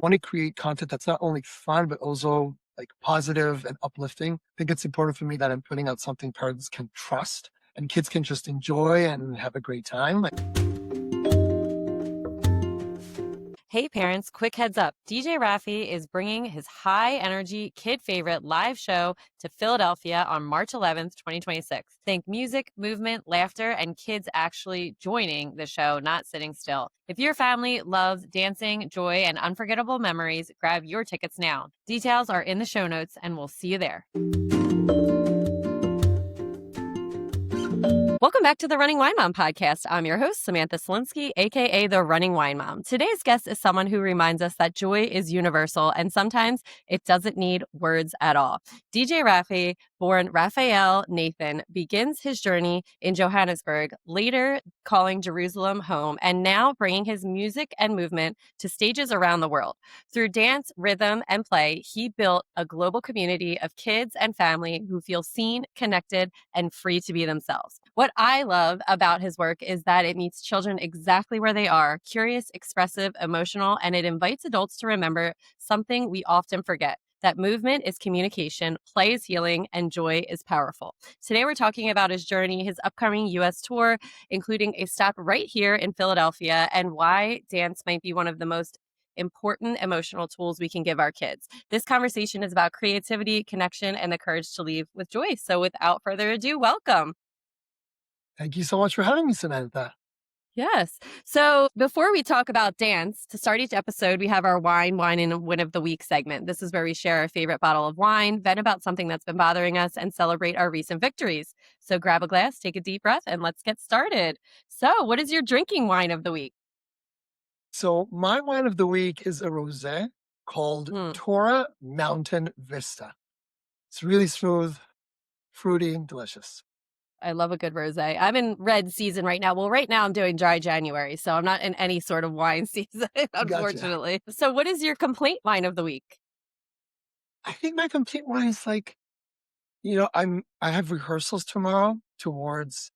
want to create content that's not only fun, but also like positive and uplifting. I think it's important for me that I'm putting out something parents can trust and kids can just enjoy and have a great time. Hey parents, quick heads up. DJ Raphi is bringing his high energy kid favorite live show to Philadelphia on March 11th, 2026. Think music, movement, laughter, and kids actually joining the show, not sitting still. If your family loves dancing, joy, and unforgettable memories, grab your tickets now. Details are in the show notes, and we'll see you there. Welcome back to the Running Wine Mom podcast. I'm your host, Samantha Cieslinski, aka the Running Wine Mom. Today's guest is someone who reminds us that joy is universal and sometimes it doesn't need words at all. DJ Raphi, born Raphael Nathan, begins his journey in Johannesburg, later calling Jerusalem home, and now bringing his music and movement to stages around the world. Through dance, rhythm, and play, he built a global community of kids and family who feel seen, connected, and free to be themselves. What I love about his work is that it meets children exactly where they are, curious, expressive, emotional, and it invites adults to remember something we often forget, that movement is communication, play is healing, and joy is powerful. Today, we're talking about his journey, his upcoming U.S. tour, including a stop right here in Philadelphia, and why dance might be one of the most important emotional tools we can give our kids. This conversation is about creativity, connection, and the courage to leave with joy. So without further ado, welcome. Thank you so much for having me, Samantha. Yes. So before we talk about dance, to start each episode, we have our wine, and win of the week segment. This is where we share our favorite bottle of wine, vent about something that's been bothering us, and celebrate our recent victories. So grab a glass, take a deep breath, and let's get started. So what is your drinking wine of the week? So my wine of the week is a rosé called Tora Mountain Vista. It's really smooth, fruity, and delicious. I love a good rosé. I'm in red season right now. Well, right now I'm doing dry January, so I'm not in any sort of wine season, unfortunately. Gotcha. So what is your complaint wine of the week? I think my complete wine is like, I have rehearsals tomorrow towards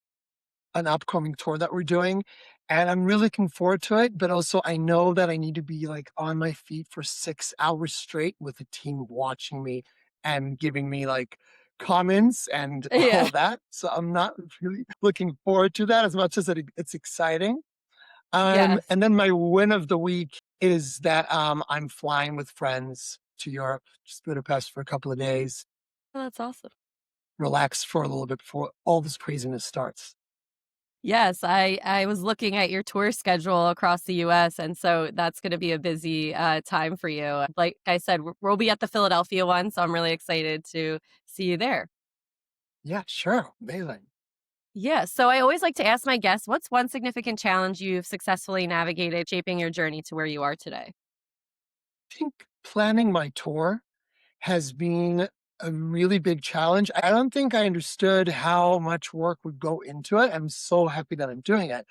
an upcoming tour that we're doing, and I'm really looking forward to it. But also, I know that I need to be like on my feet for 6 hours straight with the team watching me and giving me like comments and all that. So I'm not really looking forward to that as much as it's exciting. Yes. And then my win of the week is that I'm flying with friends to Europe, just Budapest for a couple of days, Oh, that's awesome. relax for a little bit before all this craziness starts. Yes, I was looking at your tour schedule across the US, and so that's going to be a busy time for you. Like I said, we'll be at the Philadelphia one, so I'm really excited to see you there. Yeah, sure. Amazing. Yeah, so I always like to ask my guests, what's one significant challenge you've successfully navigated shaping your journey to where you are today? I think planning my tour has been a really big challenge. I don't think I understood how much work would go into it. I'm so happy that I'm doing it.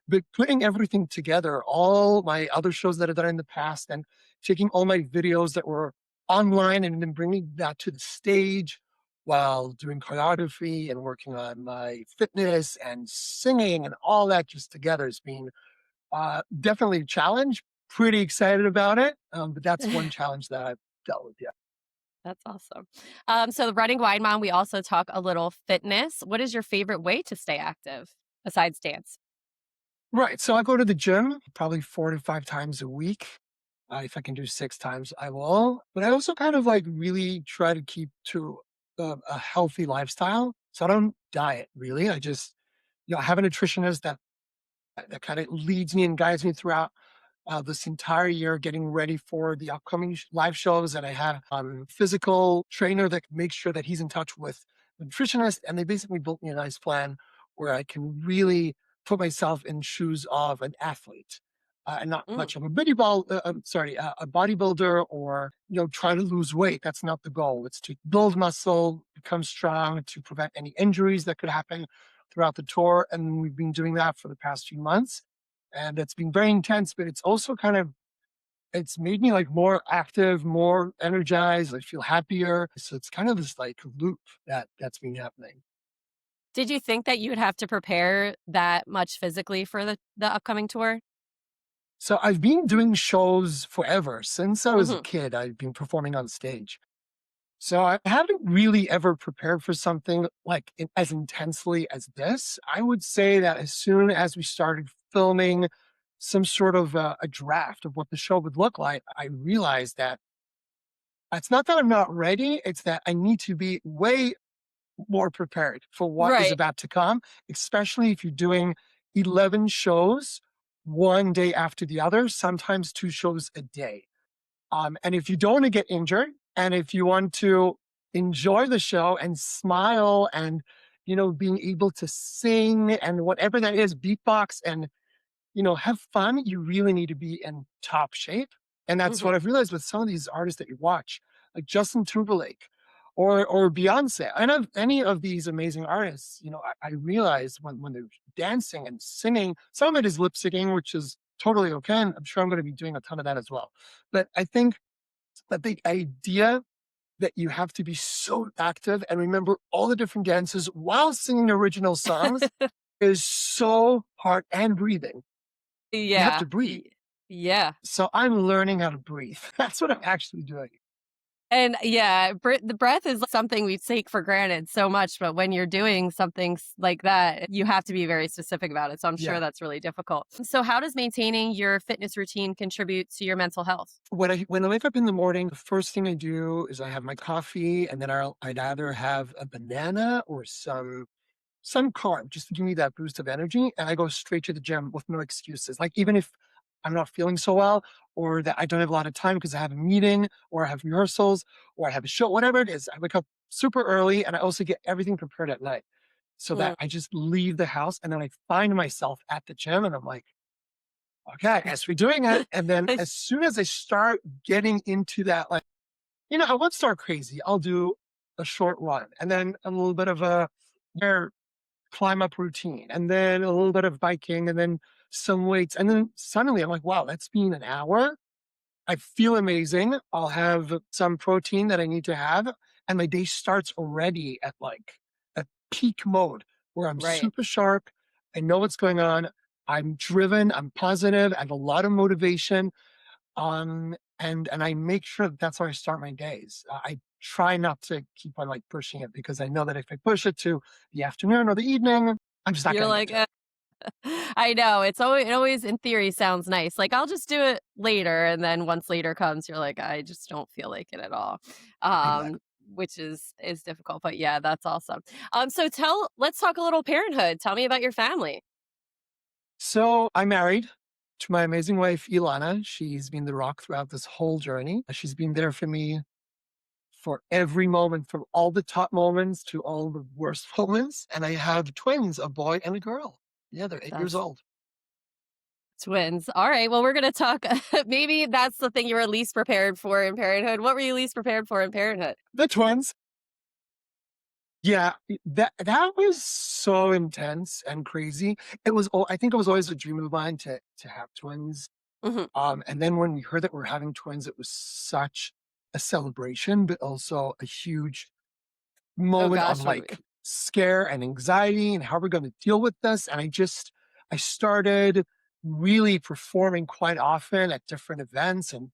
But putting everything together, all my other shows that I've done in the past, and taking all my videos that were online and then bringing that to the stage while doing choreography and working on my fitness and singing and all that just together has been definitely a challenge. Pretty excited about it. But that's one challenge that I've dealt with. Yeah. That's awesome. So the Running Wine Mom, we also talk a little fitness. What is your favorite way to stay active besides dance? Right. So I go to the gym probably 4 to 5 times a week. If I can do 6 times, I will. But I also kind of like really try to keep to a healthy lifestyle. So I don't diet really. I just, I have a nutritionist that kind of leads me and guides me throughout this entire year, getting ready for the upcoming live shows. And I have a physical trainer that makes sure that he's in touch with the nutritionist. And they basically built me a nice plan where I can really put myself in shoes of an athlete. And not Mm. much of a a bodybuilder or try to lose weight. That's not the goal. It's to build muscle, become strong, to prevent any injuries that could happen throughout the tour. And we've been doing that for the past few months and it's been very intense, but it's also it's made me like more active, more energized. I feel happier. So it's kind of this like loop that's been happening. Did you think that you would have to prepare that much physically for the upcoming tour? So I've been doing shows forever. Since I was a Mhm. kid, I've been performing on stage. So I haven't really ever prepared for something like as intensely as this. I would say that as soon as we started filming some sort of a draft of what the show would look like, I realized that it's not that I'm not ready, it's that I need to be way more prepared for what is Right. about to come, especially if you're doing 11 shows one day after the other, sometimes 2 shows a day. And if you don't want to get injured, and if you want to enjoy the show and smile and, being able to sing and whatever that is, beatbox and, have fun, you really need to be in top shape. And that's Mhm. what I've realized with some of these artists that you watch, like Justin Timberlake or Beyonce. I know any of these amazing artists, I realize when they're dancing and singing, some of it is lip syncing, which is totally okay. And I'm sure I'm going to be doing a ton of that as well. But I think but the idea that you have to be so active and remember all the different dances while singing original songs is so hard and breathing. You have Yeah. to breathe. Yeah. So I'm learning how to breathe. That's what I'm actually doing. And yeah, the breath is something we take for granted so much, but when you're doing something like that, you have to be very specific about it. So I'm sure Yeah. that's really difficult. So how does maintaining your fitness routine contribute to your mental health? When I wake up in the morning, the first thing I do is I have my coffee, and then I'd either have a banana or some carb just to give me that boost of energy. And I go straight to the gym with no excuses. Like, even if I'm not feeling so well, or that I don't have a lot of time because I have a meeting, or I have rehearsals, or I have a show, whatever it is, I wake up super early and I also get everything prepared at night so that Mm. I just leave the house and then I find myself at the gym and I'm like, okay, I guess we're doing it. And then as soon as I start getting into that, like, I won't start crazy. I'll do a short run and then a little bit of a air climb up routine and then a little bit of biking and then some weights. And then suddenly I'm like, wow, that's been an hour. I feel amazing. I'll have some protein that I need to have. And my day starts already at like a peak mode where I'm Right. super sharp. I know what's going on. I'm driven. I'm positive. I have a lot of motivation. And I make sure that that's how I start my days. I try not to keep on like pushing it because I know that if I push it to the afternoon or the evening, I'm just not You're going to get like, to it. I know. It always in theory sounds nice. Like I'll just do it later, and then once later comes, you're like, I just don't feel like it at all. Exactly. Which is difficult. But yeah, that's awesome. So let's talk a little parenthood. Tell me about your family. So I'm married to my amazing wife, Ilana. She's been the rock throughout this whole journey. She's been there for me for every moment, from all the top moments to all the worst moments. And I have twins, a boy and a girl. Yeah, they're 8 years That's old. twins. All right. Well, we're gonna talk. Maybe that's the thing you were least prepared for in parenthood. What were you least prepared for in parenthood? The twins. Yeah, that was so intense and crazy. I think it was always a dream of mine to have twins. Mhm. And then when we heard that we're having twins, it was such a celebration, but also a huge Oh moment of gosh, like scare and anxiety and how we're going to deal with this. And I started really performing quite often at different events. And,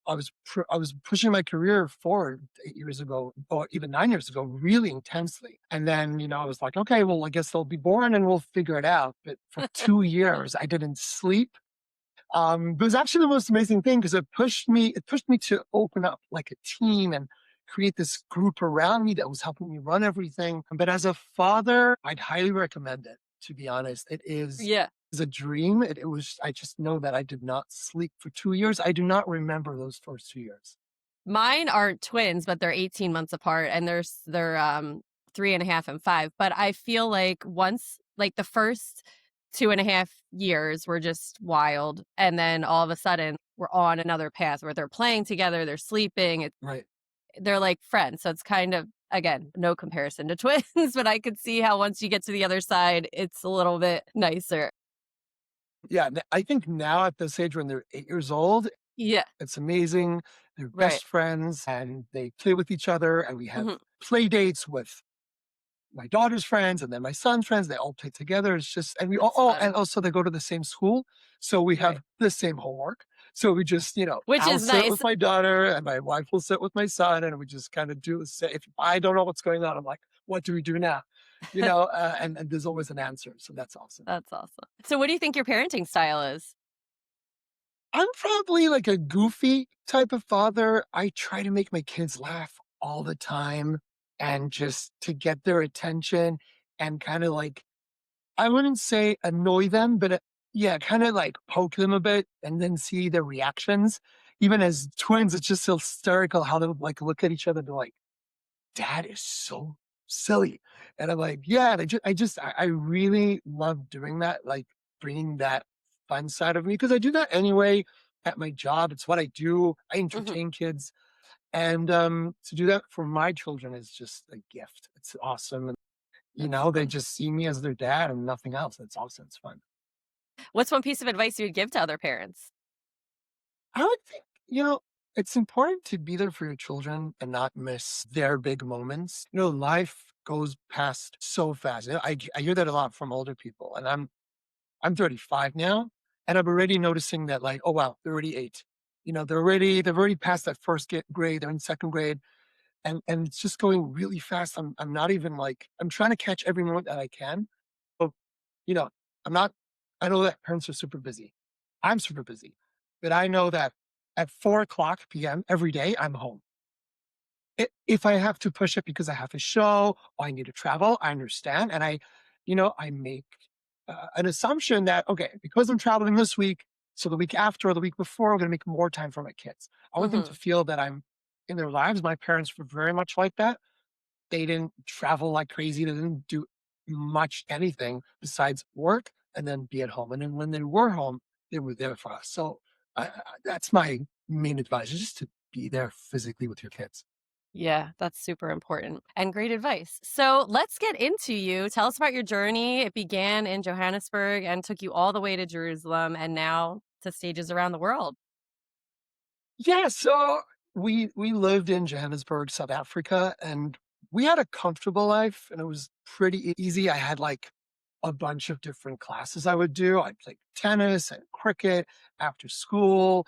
I was pushing my career forward 8 years ago, or even 9 years ago, really intensely. And then, I was like, okay, well, I guess they'll be born and we'll figure it out. But for 2 years, I didn't sleep. But it was actually the most amazing thing because it pushed me to open up like a team and create this group around me that was helping me run everything. But as a father, I'd highly recommend it, to be honest. yeah. Is a dream. I just know that I did not sleep for 2 years. I do not remember those first 2 years. Mine aren't twins, but they're 18 months apart, and they're 3.5 and 5. But I feel like once, like the first 2.5 years were just wild, and then all of a sudden we're on another path where they're playing together, they're sleeping, Right. they're like friends. So it's kind of, again, no comparison to twins, but I could see how once you get to the other side, it's a little bit nicer. Yeah. I think now at this age when they're 8 years old, Yeah. it's amazing. They're Right. best friends and they play with each other and we have Mhm. play dates with my daughter's friends and then my son's friends. They all play together. It's just, and we That's all, and fun. also they go to the same school. So we Right. have the same homework. So we just, Which I'll is sit nice. with my daughter and my wife will sit with my son and we just kind of do the same. If I don't know what's going on, I'm like, what do we do now? And there's always an answer. So that's awesome. That's awesome. So what do you think your parenting style is? I'm probably like a goofy type of father. I try to make my kids laugh all the time and just to get their attention and kind of like, I wouldn't say annoy them, but yeah, kind of like poke them a bit and then see their reactions. Even as twins, it's just hysterical how they would like look at each other and be like, "Dad is so silly," and I'm like, "Yeah." And I really love doing that, like bringing that fun side of me because I do that anyway at my job. It's what I do. I Mhm. entertain kids, and to do that for my children is just a gift. It's awesome. That's They fun. just see me as their dad and nothing else. It's awesome. It's fun. What's one piece of advice you would give to other parents? I would think, it's important to be there for your children and not miss their big moments. Life goes past so fast. I hear that a lot from older people, and I'm 35 now, and I'm already noticing that, like, oh wow, they're already eight. They've already passed that first grade. They're in second grade, and it's just going really fast. I'm not even like I'm trying to catch every moment that I can. You know, I'm not I know that parents are super busy. I'm super busy, but I know that at 4 o'clock PM every day, I'm home. If I have to push it because I have a show or I need to travel, I understand. And I make an assumption that, okay, because I'm traveling this week, so the week after or the week before, I'm going to make more time for my kids. I want them to Mhm. feel that I'm in their lives. My parents were very much like that. They didn't travel like crazy. They didn't do much anything besides work and then be at home. And then when they were home, they were there for us. So that's my main advice: is just to be there physically with your kids. Yeah, that's super important and great advice. So let's get into you. Tell us about your journey. It began in Johannesburg and took you all the way to Jerusalem and now to stages around the world. Yeah, so we lived in Johannesburg, South Africa, and we had a comfortable life, and it was pretty easy. I had like a bunch of different classes I would do. I played tennis and cricket after school.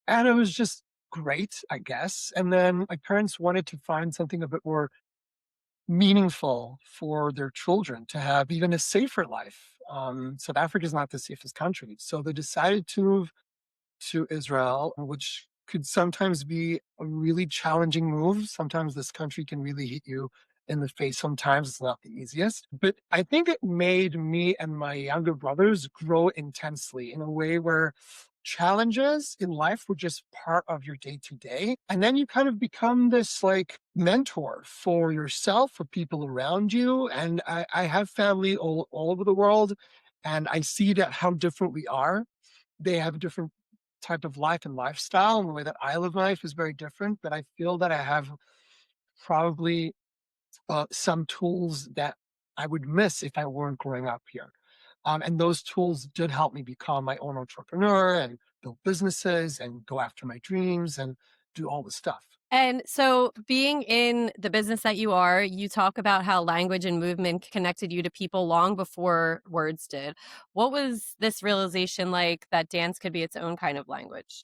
And it was just great, I guess. And then my parents wanted to find something a bit more meaningful for their children to have even a safer life. South Africa is not the safest country. So they decided to move to Israel, which could sometimes be a really challenging move. Sometimes this country can really hit you in the face. Sometimes it's not the easiest. But I think it made me and my younger brothers grow intensely in a way where challenges in life were just part of your day to day. And then you kind of become this like mentor for yourself, for people around you. And I have family all over the world, and I see that how different we are. They have a different type of life and lifestyle, and the way that I live life is very different. But I feel that I have probably some tools that I would miss if I weren't growing up here. And those tools did help me become my own entrepreneur and build businesses and go after my dreams and do all the stuff. And so, being in the business that you are, you talk about how language and movement connected you to people long before words did. What was this realization like that dance could be its own kind of language?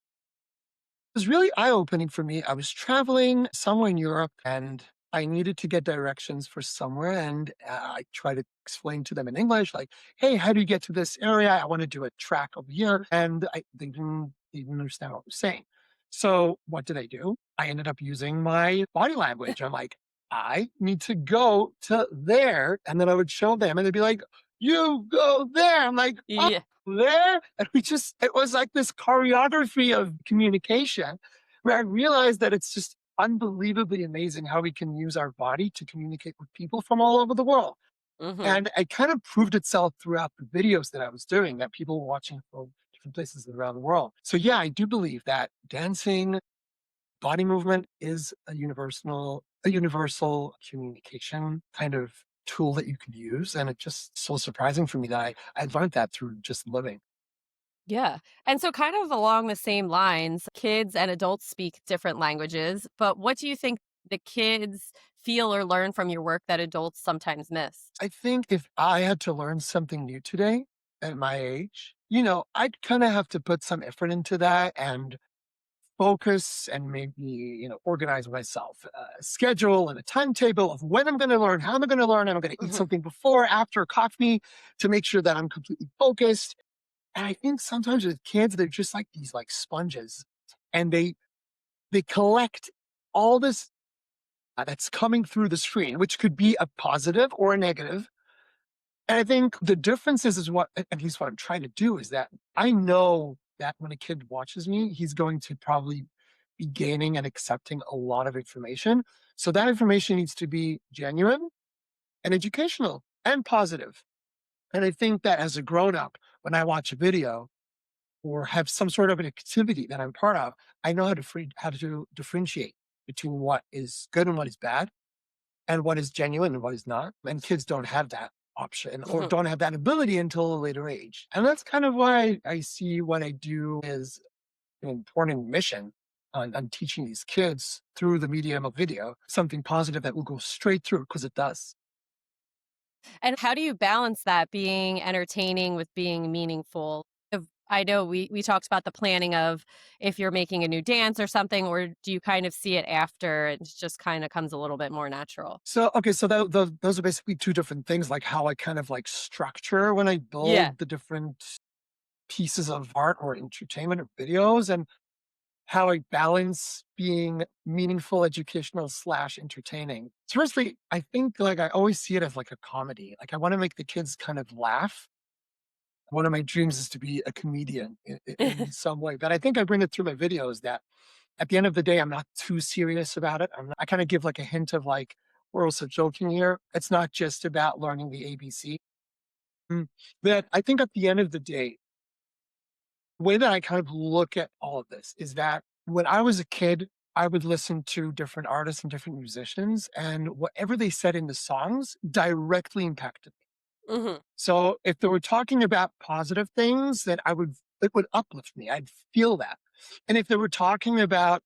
It was really eye opening for me. I was traveling somewhere in Europe and I needed to get directions for somewhere. And I tried to explain to them in English, like, hey, how do you get to this area? I want to do a track over here. And they didn't understand what I was saying. So what did I do? I ended up using my body language. I'm like, I need to go to there. And then I would show them and they'd be like, you go there. I'm like, oh, Yeah. there. And it was like this choreography of communication where I realized that it's just unbelievably amazing how we can use our body to communicate with people from all over the world. Hmm. And it kind of proved itself throughout the videos that I was doing that people were watching from different places around the world. So yeah, I do believe that dancing, body movement is a universal communication kind of tool that you could use. And it's just so surprising for me that I learned that through just living. Yeah. And so, kind of along the same lines, kids and adults speak different languages, but what do you think the kids feel or learn from your work that adults sometimes miss? I think if I had to learn something new today at my age, I'd kind of have to put some effort into that and focus and maybe, organize myself, a schedule and a timetable of when I'm going to learn, how I'm going to learn. I'm going to eat Mhm. something before, after coffee to make sure that I'm completely focused. And I think sometimes with kids, they're just like these like sponges and they collect all this that's coming through the screen, which could be a positive or a negative. And I think the difference is what, at least what I'm trying to do is that I know that when a kid watches me, he's going to probably be gaining and accepting a lot of information. So that information needs to be genuine and educational and positive. And I think that as a grown up, when I watch a video or have some sort of an activity that I'm part of, I know how to differentiate between what is good and what is bad and what is genuine and what is not. And kids don't have that option or Mhm. don't have that ability until a later age. And that's kind of why I see what I do as an important mission on teaching these kids through the medium of video, something positive that will go straight through because it does. And how do you balance that being entertaining with being meaningful? I know we talked about the planning of if you're making a new dance or something, or do you kind of see it after and it just kind of comes a little bit more natural? So, okay, so those are basically two different things, like how I kind of like structure when I Yeah. build the different pieces of art or entertainment or videos. And how I balance being meaningful, educational slash entertaining. So firstly, I think like I always see it as like a comedy. Like I want to make the kids kind of laugh. One of my dreams is to be a comedian in some way, but I think I bring it through my videos that at the end of the day, I'm not too serious about it. I kind of give like a hint of like, we're also joking here. It's not just about learning the ABC. Mm, But I think at the end of the day, the way that I kind of look at all of this is that when I was a kid, I would listen to different artists and different musicians, and whatever they said in the songs directly impacted me. Mhm. So if they were talking about positive things, then it would uplift me. I'd feel that. And if they were talking about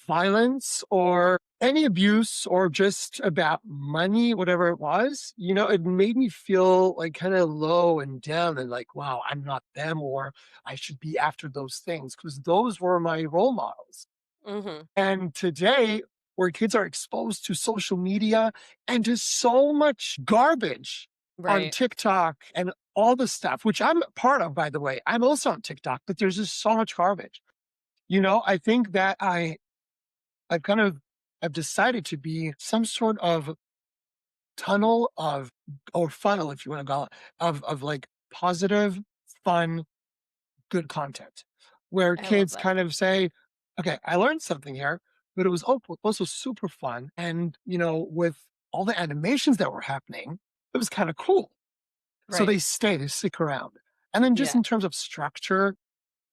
violence or any abuse or just about money, whatever it was, it made me feel like kind of low and down and like, wow, I'm not them or I should be after those things because those were my role models. Mhm. And today, where kids are exposed to social media and to so much garbage on Right. TikTok and all the stuff, which I'm part of, by the way. I'm also on TikTok, but there's just so much garbage. I think that I've kind of I've decided to be some sort of tunnel of or funnel, if you want to call it, of like positive, fun, good content where I love kids that. kind of say, okay, I learned something here, but it was also super fun. And, with all the animations that were happening, it was kind of cool. So Right. they stick around. And then just Yeah. in terms of structure,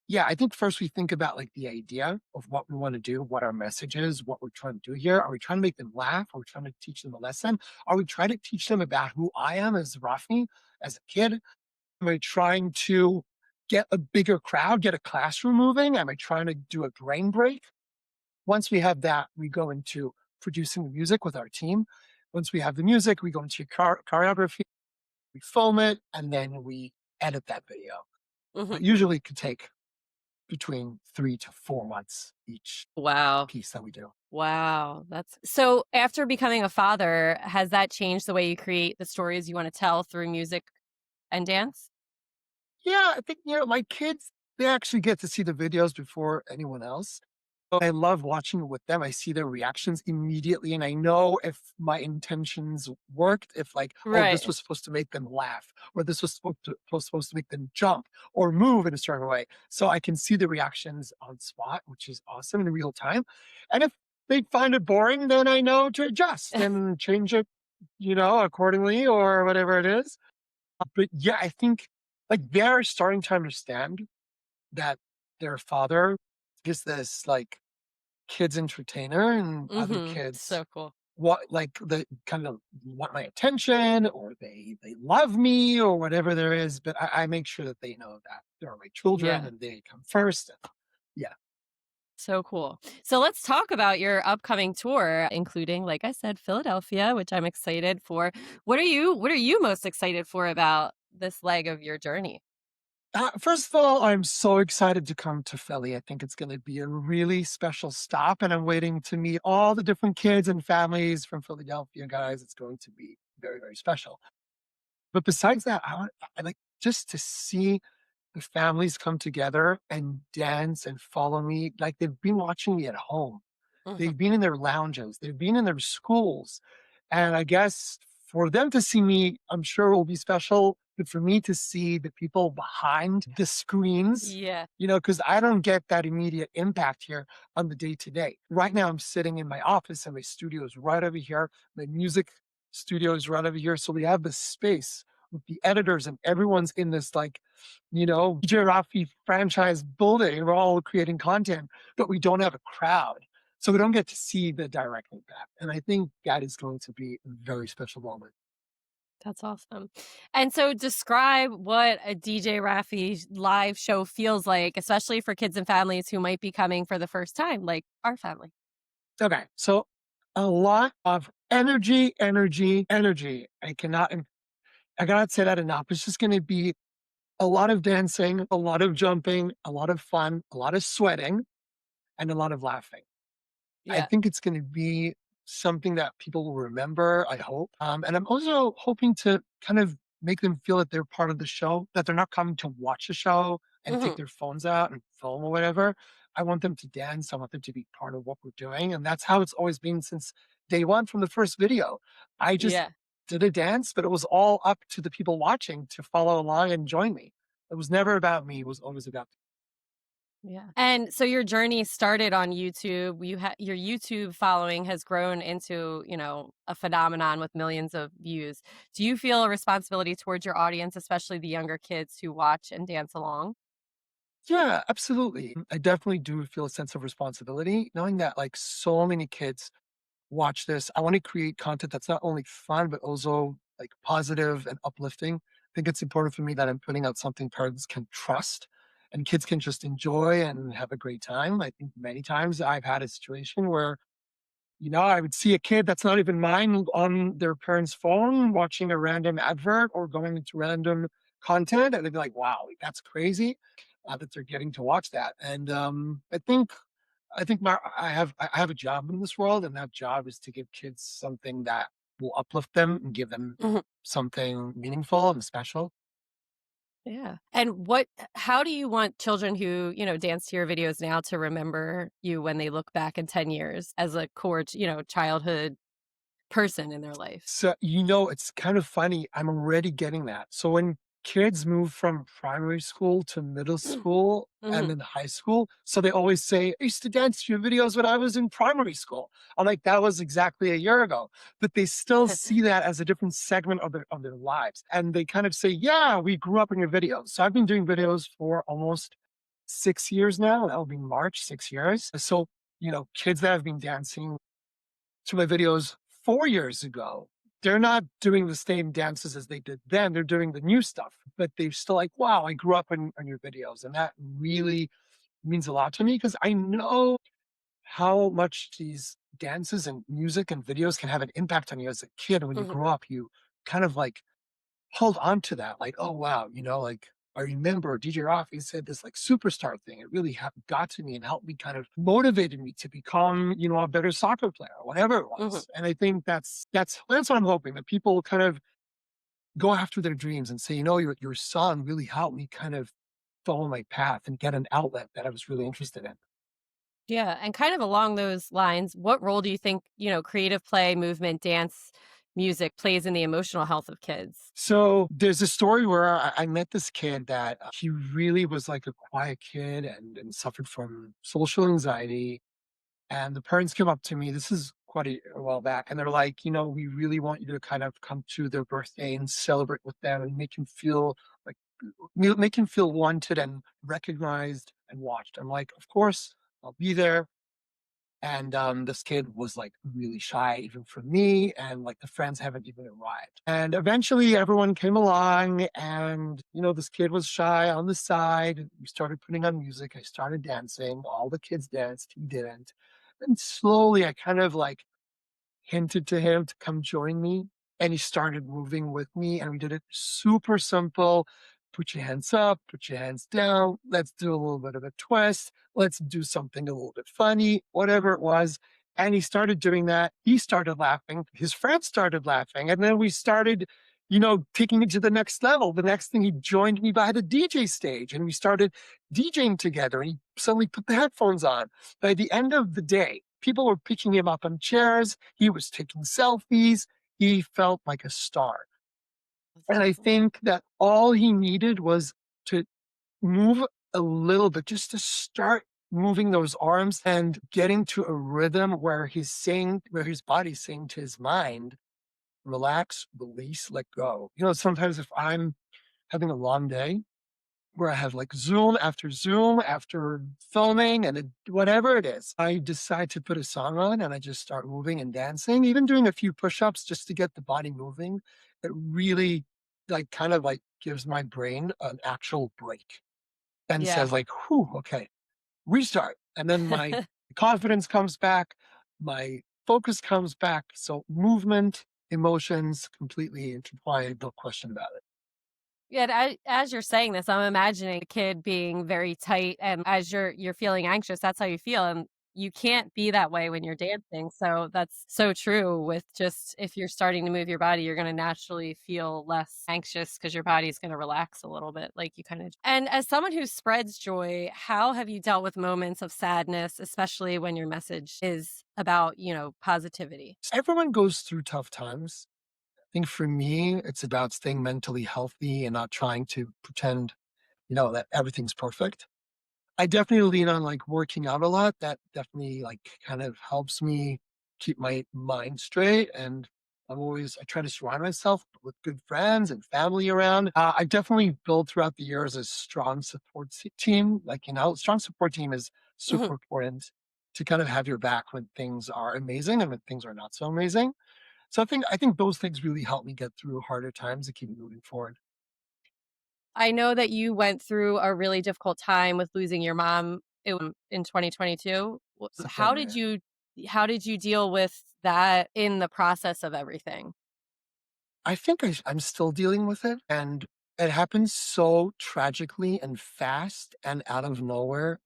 yeah, I think first we think about like the idea of what we want to do, what our message is, what we're trying to do here. Are we trying to make them laugh? Are we trying to teach them a lesson? Are we trying to teach them about who I am as Rafi, as a kid? Am I trying to get a bigger crowd, get a classroom moving? Am I trying to do a brain break? Once we have that, we go into producing the music with our team. Once we have the music, we go into choreography, we film it, and then we edit that video. Mhm. Usually it could take between 3 to 4 months each Wow. piece that we do. Wow, that's so after becoming a father, has that changed the way you create the stories you wanna tell through music and dance? Yeah, I think, my kids, they actually get to see the videos before anyone else. So I love watching it with them. I see their reactions immediately, and I know if my intentions worked, if like, oh, this Right. was supposed to make them laugh, or this was supposed to make them jump or move in a certain way. So I can see the reactions on spot, which is awesome in real time. And if they find it boring, then I know to adjust and change it, accordingly or whatever it is. But yeah, I think like they're starting to understand that their father is this like kids entertainer and other Mhm. kids So cool. the kind of want my attention or they love me or whatever there is. But I make sure that they know that they're my children Yeah. and they come first. Yeah. So cool. So let's talk about your upcoming tour, including, like I said, Philadelphia, which I'm excited for. What are you most excited for about this leg of your journey? First of all, I'm so excited to come to Philly. I think it's going to be a really special stop, and I'm waiting to meet all the different kids and families from Philadelphia, guys. It's going to be very, very special. But besides that, I like just to see the families come together and dance and follow me like they've been watching me at home. Mhm. They've been in their lounges, they've been in their schools, and I guess for them to see me, I'm sure will be special, but for me to see the people behind the screens, Yeah. because I don't get that immediate impact here on the day to day. Right now, I'm sitting in my office and my studio is right over here. My music studio is right over here. So we have this space with the editors and everyone's in this like, DJ Raphi franchise building. We're all creating content, but we don't have a crowd. So we don't get to see the direct impact. And I think that is going to be a very special moment. That's awesome. And so describe what a DJ Raffi live show feels like, especially for kids and families who might be coming for the first time, like our family. Okay. So a lot of energy, energy, energy. I cannot say that enough. It's just going to be a lot of dancing, a lot of jumping, a lot of fun, a lot of sweating, and a lot of laughing. I Yeah. think it's gonna be something that people will remember, I hope. And I'm also hoping to kind of make them feel that they're part of the show, that they're not coming to watch the show and take Mhm. their phones out and film or whatever. I want them to dance. I want them to be part of what we're doing. And that's how it's always been since day one from the first video. I just Yeah. did a dance, but it was all up to the people watching to follow along and join me. It was never about me, it was always about. Yeah. And so your journey started on YouTube. Your YouTube following has grown into, a phenomenon with millions of views. Do you feel a responsibility towards your audience, especially the younger kids who watch and dance along? Yeah, absolutely. I definitely do feel a sense of responsibility knowing that like so many kids watch this. I want to create content that's not only fun, but also like positive and uplifting. I think it's important for me that I'm putting out something parents can trust and kids can just enjoy and have a great time. I think many times I've had a situation where I would see a kid that's not even mine on their parents' phone watching a random advert or going into random content, and they'd be like, "Wow, like, that's crazy that they're getting to watch that." And I think I have a job in this world, and that job is to give kids something that will uplift them and give them Mhm. something meaningful and special. Yeah. And how do you want children who, dance to your videos now to remember you when they look back in 10 years as a core, childhood person in their life? So, it's kind of funny. I'm already getting that. So when kids move from primary school to middle school and Mhm. then high school, so they always say, I used to dance to your videos when I was in primary school. I'm like, that was exactly a year ago. But they still see that as a different segment of their lives. And they kind of say, yeah, we grew up in your videos. So I've been doing videos for almost 6 years now. That'll be March, 6 years. So, kids that have been dancing to my videos 4 years ago, they're not doing the same dances as they did then. They're doing the new stuff, but they're still like, wow, I grew up on your videos. And that really means a lot to me because I know how much these dances and music and videos can have an impact on you as a kid. When you Mhm. grow up, you kind of like hold on to that, like, "Oh, wow," like, I remember DJ Raphi said this, like, superstar thing. It really got to me and helped me kind of motivated me to become, a better soccer player, whatever it Mhm. was. And I think that's what I'm hoping, that people kind of go after their dreams and say, "Your son really helped me kind of follow my path and get an outlet that I was really interested in." Yeah, and kind of along those lines, what role do you think, creative play, movement, dance, music plays in the emotional health of kids? So there's a story where I met this kid that he really was like a quiet kid and suffered from social anxiety. And the parents came up to me, this is quite a while back, and they're like, we really want you to kind of come to their birthday and celebrate with them and make him feel like, make him feel wanted and recognized and watched. I'm like, of course, I'll be there. And this kid was like really shy, even for me, and like the friends haven't even arrived. And eventually, everyone came along, and this kid was shy on the side. We started putting on music. I started dancing. All the kids danced. He didn't. And slowly, I kind of like hinted to him to come join me, and he started moving with me, and we did it super simple. Put your hands up, put your hands down. Let's do a little bit of a twist. Let's do something a little bit funny, whatever it was. And he started doing that. He started laughing. His friends started laughing. And then we started, taking it to the next level. The next thing, he joined me by the DJ stage and we started DJing together. And he suddenly put the headphones on. By the end of the day, people were picking him up on chairs. He was taking selfies. He felt like a star. That's And I awesome. think that all he needed was to move a little bit, just to start moving those arms and getting to a rhythm where his body's saying to his mind, relax, release, let go. Sometimes if I'm having a long day, where I have like Zoom after filming and whatever it is. I decide to put a song on and I just start moving and dancing, even doing a few push-ups just to get the body moving. It really like kind of like gives my brain an actual break and Yeah. says like, whew, okay, restart. And then my confidence comes back, my focus comes back. So movement, emotions completely intertwined, no question about it. Yeah, and as you're saying this, I'm imagining a kid being very tight, and as you're feeling anxious, that's how you feel, and you can't be that way when you're dancing. So that's so true. With just if you're starting to move your body, you're going to naturally feel less anxious because your body's going to relax a little bit, like you kind of. And as someone who spreads joy, how have you dealt with moments of sadness, especially when your message is about positivity? Everyone goes through tough times. Think for me, it's about staying mentally healthy and not trying to pretend, that everything's perfect. I definitely lean on like working out a lot. That definitely like kind of helps me keep my mind straight. And I try to surround myself with good friends and family around. I definitely built throughout the years a strong team. Like, strong support team is Mhm. super important to kind of have your back when things are amazing and when things are not so amazing. So I think those things really help me get through harder times and keep me moving forward. I know that you went through a really difficult time with losing your mom in 2022. How did Definitely. you deal with that in the process of everything? I think I'm still dealing with it, and it happened so tragically and fast and out of nowhere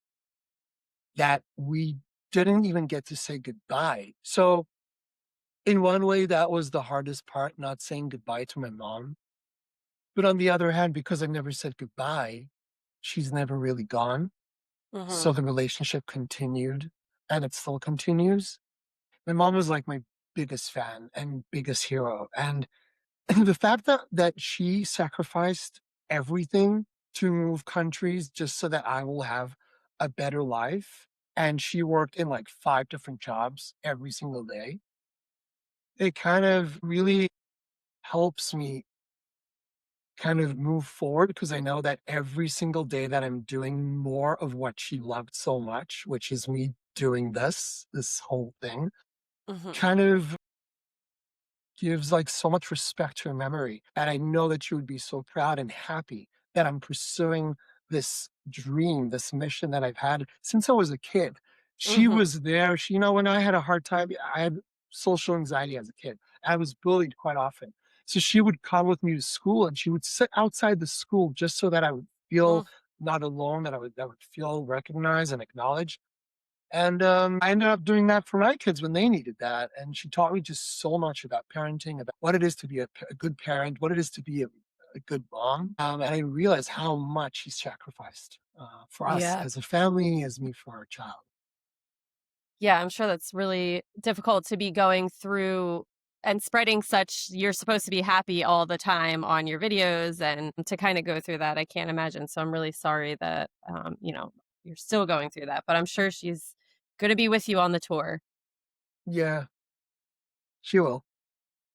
that we didn't even get to say goodbye. So, in one way, that was the hardest part, not saying goodbye to my mom. But on the other hand, because I never said goodbye, she's never really gone. So Mhm. the relationship continued and it still continues. My mom was like my biggest fan and biggest hero. And the fact that she sacrificed everything to move countries just so that I will have a better life, and she worked in like 5 different jobs every single day, it kind of really helps me kind of move forward because I know that every single day that I'm doing more of what she loved so much, which is me doing this whole thing, Mhm. kind of gives like so much respect to her memory. And I know that she would be so proud and happy that I'm pursuing this dream, this mission that I've had since I was a kid. She Mhm. was there. When I had a hard time, I had social anxiety as a kid. I was bullied quite often. So she would come with me to school and she would sit outside the school just so that I would Mm. feel not alone, that I would feel recognized and acknowledged. And, I ended up doing that for my kids when they needed that, and she taught me just so much about parenting, about what it is to be a good parent, what it is to be a good mom, and I realized how much she sacrificed, for us Yeah. as a family, as me for our child. Yeah, I'm sure that's really difficult to be going through and spreading such you're supposed to be happy all the time on your videos and to kind of go through that. I can't imagine. So I'm really sorry that you're still going through that, but I'm sure she's going to be with you on the tour. Yeah, she will.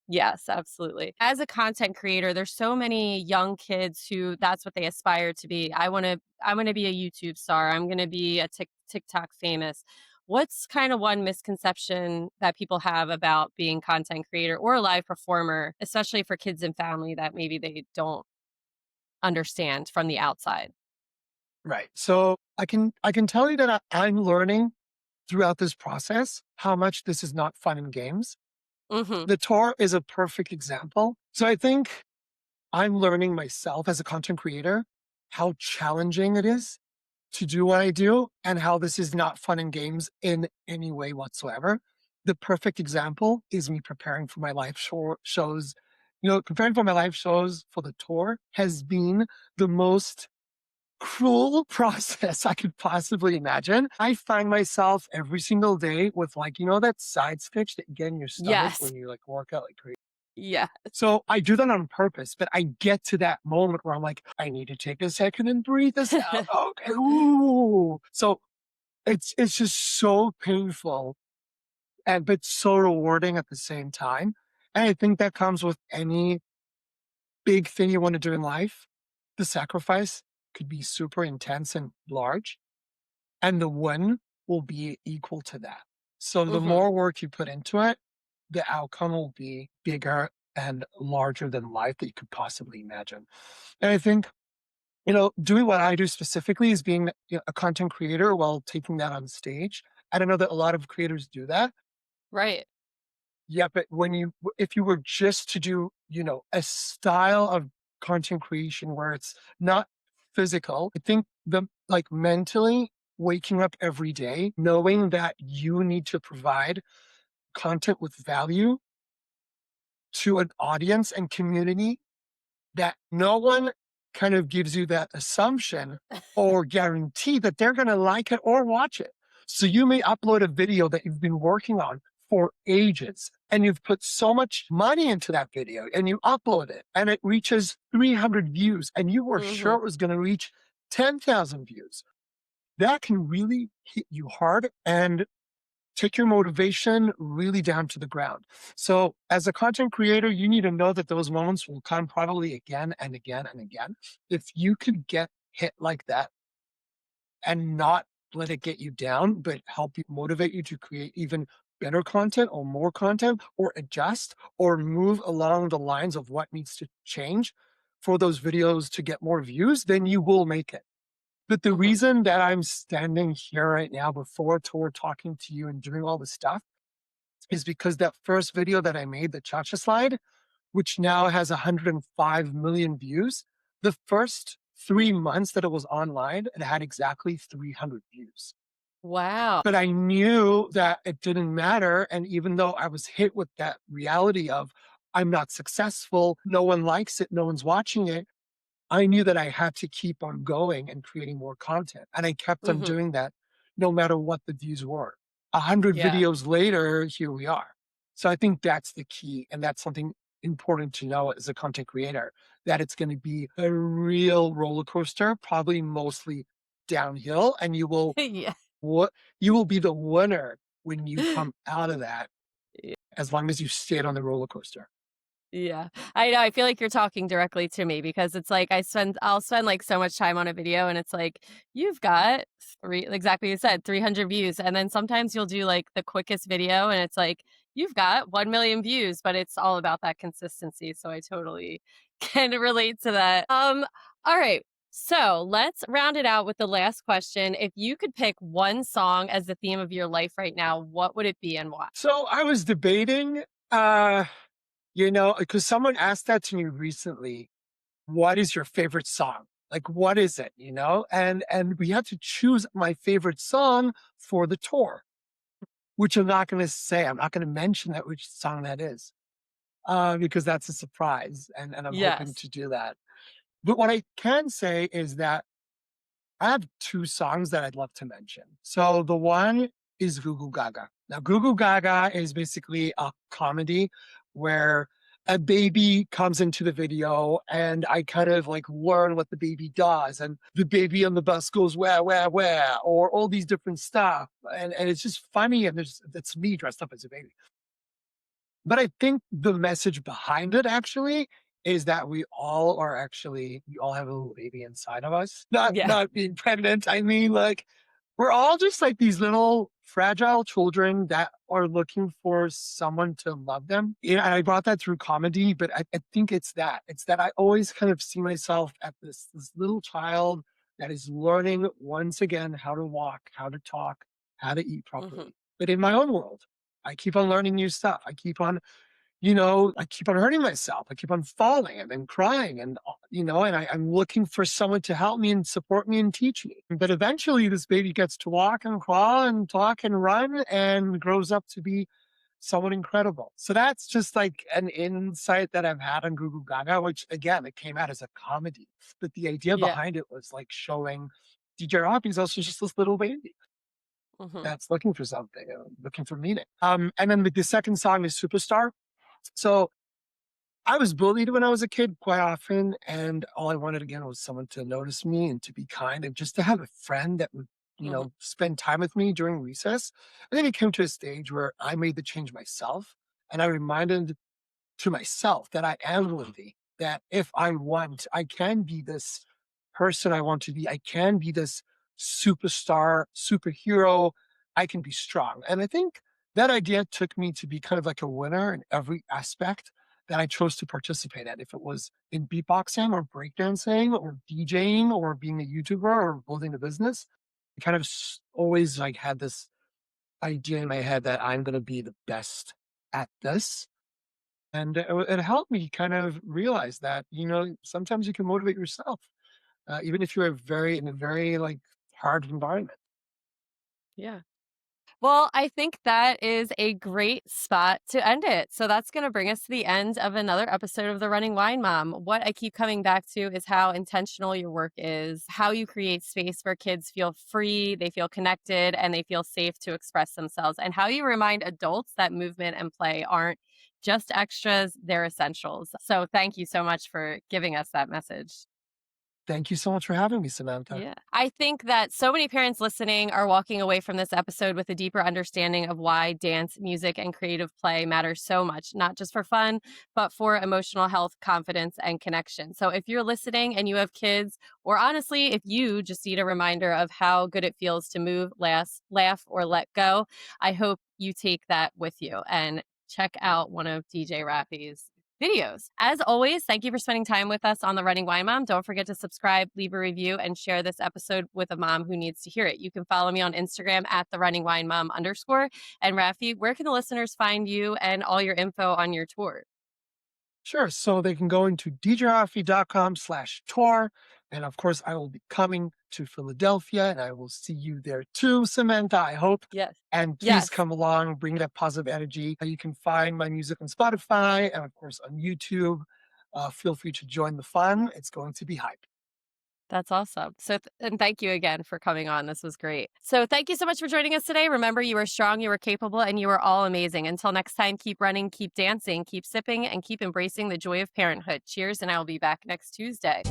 Yes, absolutely. As a content creator, there's so many young kids who that's what they aspire to be. I want to be a YouTube star. I'm going to be a TikTok famous. What's kind of one misconception that people have about being content creator or a live performer, especially for kids and family that maybe they don't understand from the outside? Right. So I can tell you that I'm learning throughout this process how much this is not fun and games. Mhm. The tour is a perfect example. So I think I'm learning myself as a content creator how challenging it is to do what I do and how this is not fun and games in any way whatsoever. The perfect example is me preparing for my live shows. Preparing for my live shows for the tour has been the most cruel process I could possibly imagine. I find myself every single day with that side stitch that you get in your stomach Yes. when you work out like crazy. Yeah. So I do that on purpose, but I get to that moment where I'm like, I need to take a second and breathe this out. Okay. Ooh. So it's just so painful and but so rewarding at the same time. And I think that comes with any big thing you want to do in life. The sacrifice could be super intense and large, and the win will be equal to that. So the Mhm. more work you put into it, the outcome will be bigger and larger than life that you could possibly imagine. And I think, doing what I do specifically is being a content creator while taking that on stage. I don't know that a lot of creators do that. Right. Yeah, but if you were just to do, a style of content creation where it's not physical, I think mentally waking up every day, knowing that you need to provide content with value to an audience and community that no one kind of gives you that assumption or guarantee that they're going to like it or watch it. So you may upload a video that you've been working on for ages and you've put so much money into that video and you upload it and it reaches 300 views and you were sure Mhm. it was going to reach 10,000 views. That can really hit you hard and take your motivation really down to the ground. So, as a content creator, you need to know that those moments will come probably again and again and again. If you could get hit like that and not let it get you down, but help you motivate you to create even better content or more content or adjust or move along the lines of what needs to change for those videos to get more views, then you will make it. But the Mhm. reason that I'm standing here right now before tour talking to you and doing all this stuff is because that first video that I made, the cha-cha slide, which now has 105 million views, the first 3 months that it was online, it had exactly 300 views. Wow. But I knew that it didn't matter, and even though I was hit with that reality of, I'm not successful, no one likes it, no one's watching it, I knew that I had to keep on going and creating more content, and I kept on Mhm. doing that no matter what the views were. 100 Yeah. videos later, here we are. So I think that's the key, and that's something important to know as a content creator, that it's gonna be a real roller coaster, probably mostly downhill, and Yeah. what you will be the winner when you come out of that, as long as you stayed on the roller coaster. Yeah. I know, I feel like you're talking directly to me because it's like I'll spend, like, so much time on a video and it's like, "You've got 3" exactly you said, 300 views, and then sometimes you'll do, like, the quickest video and it's like, "You've got 1,000,000 views," but it's all about that consistency, so I totally can relate to that. Alright, so let's round it out with the last question. If you could pick one song as the theme of your life right now, what would it be and why? So I was debating, because someone asked that to me recently, what is your favorite song? Like, what is it, And we had to choose my favorite song for the tour, which I'm not gonna say. I'm not gonna mention that which song that is, because that's a surprise, and I'm hoping Yes. to do that. But what I can say is that I have 2 songs that I'd love to mention. So the one is Goo Goo Gaga. Now, Goo Goo Gaga is basically a comedy where a baby comes into the video and I kind of learn what the baby does. And the baby on the bus goes, where, or all these different stuff. And it's just funny. And that's me dressed up as a baby. But I think the message behind it actually is that we all have a little baby inside of us. Not Yeah. not being pregnant. I mean, we're all just like these little fragile children that are looking for someone to love them. Yeah, and I brought that through comedy, but I think it's that. It's that I always kind of see myself at this little child that is learning once again how to walk, how to talk, how to eat Mhm. properly. But in my own world, I keep on learning new stuff. I keep on hurting myself. I keep on falling and then crying and I'm looking for someone to help me and support me and teach me. But eventually this baby gets to walk and crawl and talk and run and grows up to be someone incredible. So that's just like an insight that I've had on Google Gaga, which again, it came out as a comedy. But the idea Yeah. behind it was like showing DJ Raphi is also just this little baby Mhm. that's looking for something, looking for meaning. And then the second song is Superstar. So I was bullied when I was a kid quite often, and all I wanted again was someone to notice me and to be kind and just to have a friend that would, Mhm. spend time with me during recess. And then it came to a stage where I made the change myself and I reminded to myself that I am worthy, that if I want, I can be this person I want to be. I can be this superstar, superhero. I can be strong. And I think that idea took me to be kind of like a winner in every aspect that I chose to participate in. If it was in beatboxing or breakdancing or DJing or being a YouTuber or building a business, I kind of always like had this idea in my head that I'm going to be the best at this, and it helped me kind of realize that, sometimes you can motivate yourself, even if you're in a very like hard environment. Yeah. Well, I think that is a great spot to end it. So that's going to bring us to the end of another episode of The Running Wine Mom. What I keep coming back to is how intentional your work is, how you create space where kids feel free, they feel connected, and they feel safe to express themselves, and how you remind adults that movement and play aren't just extras, they're essentials. So thank you so much for giving us that message. Thank you so much for having me, Samantha. Yeah. I think that so many parents listening are walking away from this episode with a deeper understanding of why dance, music, and creative play matters so much, not just for fun, but for emotional health, confidence, and connection. So if you're listening and you have kids, or honestly, if you just need a reminder of how good it feels to move, laugh, or let go, I hope you take that with you and check out one of DJ Raphi's videos. As always, thank you for spending time with us on The Running Wine Mom. Don't forget to subscribe, leave a review, and share this episode with a mom who needs to hear it. You can follow me on Instagram at The Running Wine Mom _. And Raphi, where can the listeners find you and all your info on your tour? Sure. So they can go into djrafi.com/tour. And of course, I will be coming to Philadelphia and I will see you there too, Samantha, I hope. Yes. And please Yes. come along, bring that positive energy. You can find my music on Spotify and, of course, on YouTube. Feel free to join the fun. It's going to be hype. That's awesome. And thank you again for coming on. This was great. So, thank you so much for joining us today. Remember, you are strong, you are capable, and you are all amazing. Until next time, keep running, keep dancing, keep sipping, and keep embracing the joy of parenthood. Cheers, and I will be back next Tuesday.